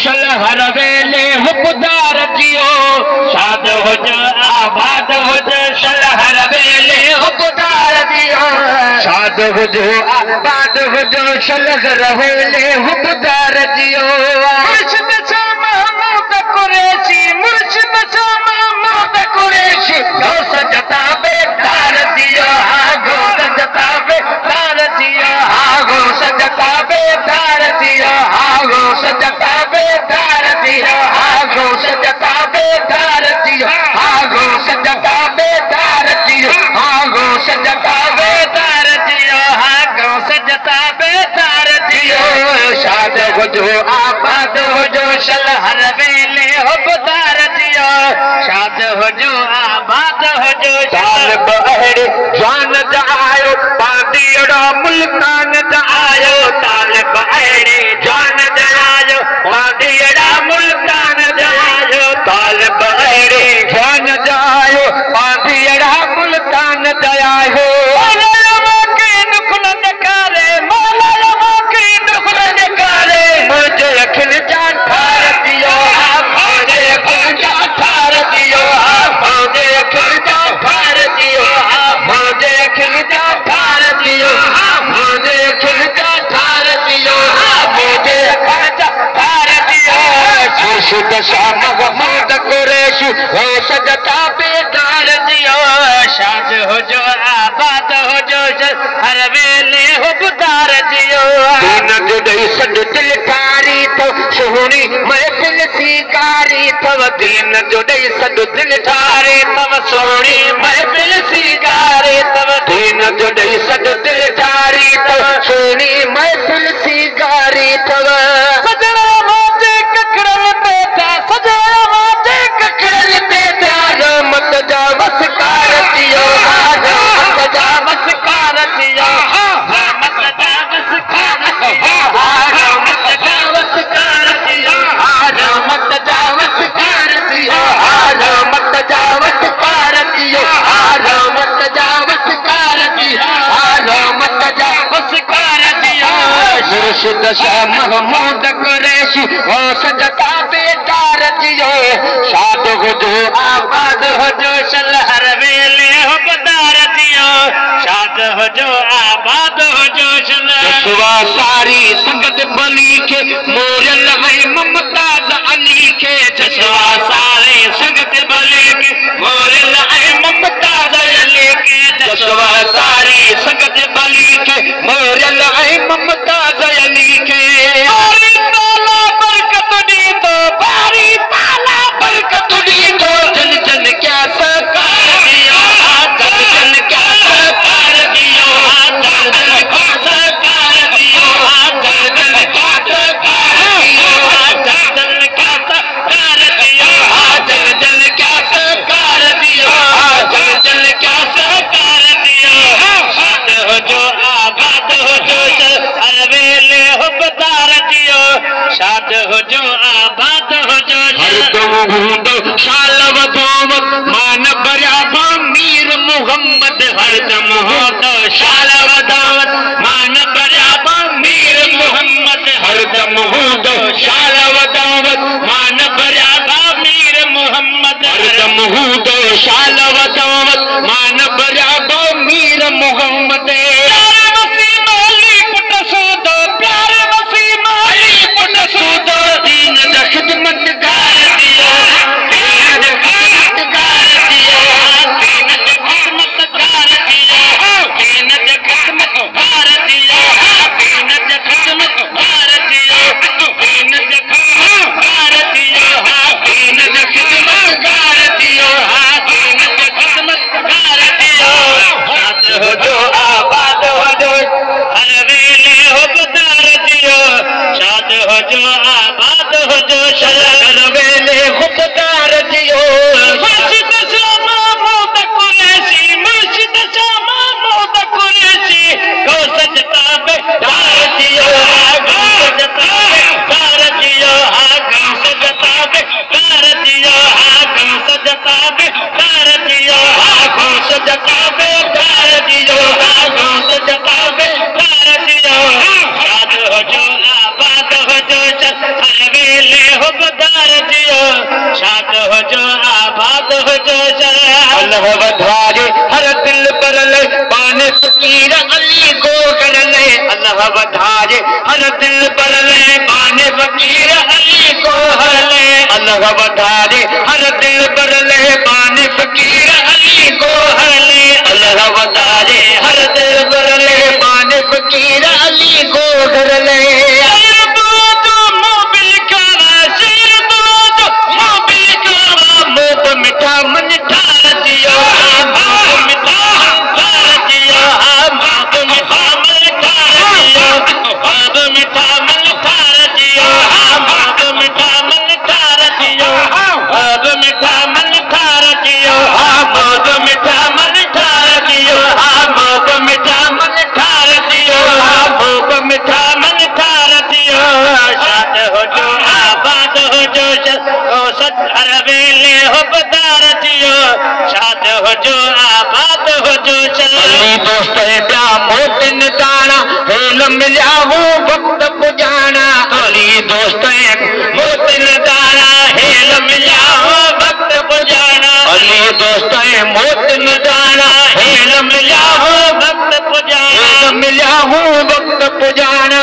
शल हर वेले हुकदार जियो शाद हो जो आबाद हो जो शल हर वेले हुकदार जियो शाद हो जो आबाद हो जो शल हर वेले हुकदार जियो मुर्शिद शाह महमूद कुरैशी मुर्शिद शाह महमूद कुरैशी गौ सजता बेदार जियो गौ सजता बेदार जियो गौ सजता बेदार जियो गौ सजता बेदार जियो गौ सजता बेदार जियो गौ सजता बेदार जियो गौ सजता बेदार जियो गौ सजता बेदार जियो शाद हो जो आबाद हो जो शल हर वेले हुबदार जियो शाद हो जो आबाद हो जो तालिब अहड़े जान आयो पांडियड़ा मुल्कान आयो तालिब अहड़े जान आयो पांडियड़ा मुल्कान आयो तालिब अहड़े जान आयो पांडियड़ा मुल्कान आयो मुझे अखिल जान ठार दियो मुझे अखिल जान ठार दियो मुझे अखिल जान ठार दियो मुझे अखिल जान ठार दियो मुझे अखिल जान ठार दियो मुझे अखिल जान ठार दियो मुर्शिद शाह महमूद कुरैशी हो सजता बेदार जियो शाद हो जो आबाद हो जो हर वेले हुबदार जियो दिन जुड़ई सद दिल ठारी तो सोहनी महफिल सीकारी तव दिन जुड़ई सद दिल ठारी तव सोहनी महफिल सीकारी तव दिन जुड़ई सद दिल ठारी तव सोहनी महफिल सीकारी तव सजना माते ककड़ल बेटा सजना माते ककड़ल बेटा रहमत जा वसकार दियो रहमत जा वसकार दियो रहमत जा वसकार दियो रहमत जा वसकार दियो रहमत जा वसकार दियो रहमत जा वसकार दियो रहमत जा वसकार दियो रहमत जा वसकार दियो मुर्शिद शाह महमूद कुरैशी हो सजता बेदार जियो शाद हो जो आबाद हो जो शल हर वेले हुबदार जियो शाद हो जो आबाद हो जो शल सारी संगत बली के मोरल वही मुमताज अली के जसवा सारे संगत बली के मोरल मुमताज अली के जसवा सारी संगत बली के मोरल मुमताज अली के बारी ताला बरकत दी तो बारी ताला बरकत दी तो जन जन क्या सरकार दियो जन जन क्या सरकार दियो जन जन क्या सरकार दियो जन जन क्या सरकार दियो जन जन क्या सरकार दियो जन जन क्या सरकार दियो जन जन क्या सरकार दियो शाद हो जो आबाद हो जो हर वेले हुबदार जियो शाद हो जो आबाद हो जो हर दम हूंदो शाल वदोवत मान बरियाबा मीर मुहम्मद हर दम हूंदो शाल वदोवत मान बरियाबा मीर मुहम्मद हर दम हूंदो शाल वदोवत मान बरियाबा मीर मुहम्मद हर दम हूंदो शाल वदोवत मान बरियाबा मीर मुहम्मद दीन दा खिदमतगार दियो दीन दा खिदमतगार दियो दीन दा खिदमतगार दियो दीन दा खिदमतगार दियो दीन दा खिदमतगार दियो दीन दा खिदमतगार दियो दीन दा खिदमतगार दियो दीन दा खिदमतगार दियो शाद हो जो आबाद हो जो हर वेले हुबदार जियो शाद हो जो आबाद हो जो शल हर वेले हुबदार जियो मुर्शिद शाह महमूद कुरैशी मुर्शिद शाह महमूद कुरैशी गौ सजता बेदार जियो गौ सजता बेदार जियो गौ सजता बेदार जियो गौ सजता बेदार जियो गौ सजता बेदार जियो गौ सजता बेदार जियो शाद हो जो आबाद हो जो हर वेले हो बदार जियो शाद हो जो आबाद हो जो अल्लाह वधारे हर दिल पर ले पाने फकीर अली को कर ले अल्लाह वधारे हर दिल पर ले पाने फकीर अली को हर ले अल्लाह वधारे हर दिल पर ले पाने फकीर अली को हर ले अल्लाह वधारे हर दिल पर ले पाने फकीर अली को हर ले मिठा मन ठार दियो मिठा दियो मिठा मन ठार दियो मिठा मन ठार दियो मिठा मन ठार दियो मिठा मन ठार दियो मिठा मन ठार दियो मिठा मन ठार दियो मिठा मन ठार दियो शाद हो जो आबाद हो जो सच हर वेले हो बदार जियो शाद हो जो आबाद हो जो चली दोस्त प्या मोतिन दाना हेल मिलिया हो वक्त पुजाना अली दोस्त मोतिन दाना हेल मिलिया हो वक्त पुजाना अली दोस्त मोतिन दाना हेल मिलिया हो वक्त पुजाना मिलिया हो वक्त पुजाना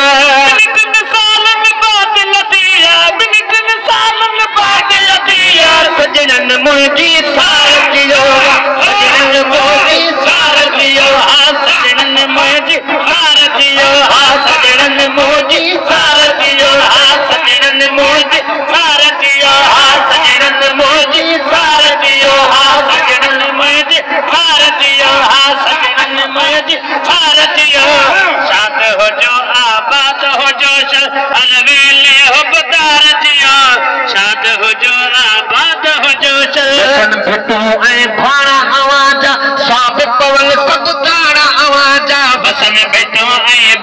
सजनन मुझी सार दियो सजनन मुझी सार दियो सजनन मुझी सार दियो सजनन मुझी सार दियो सजनन मुझी सार दियो सजनन मुझी सार दियो सजनन मुझी सार दियो सजनन मुझी सार दियो शाद हो जो आबाद हो जो हर वेले हो बदार दियो शाद हो जो आबाद हो जो सन भटू ऐं भाणा आवाजा साबित पवल सब गाना आवाजा बसन भटू ऐं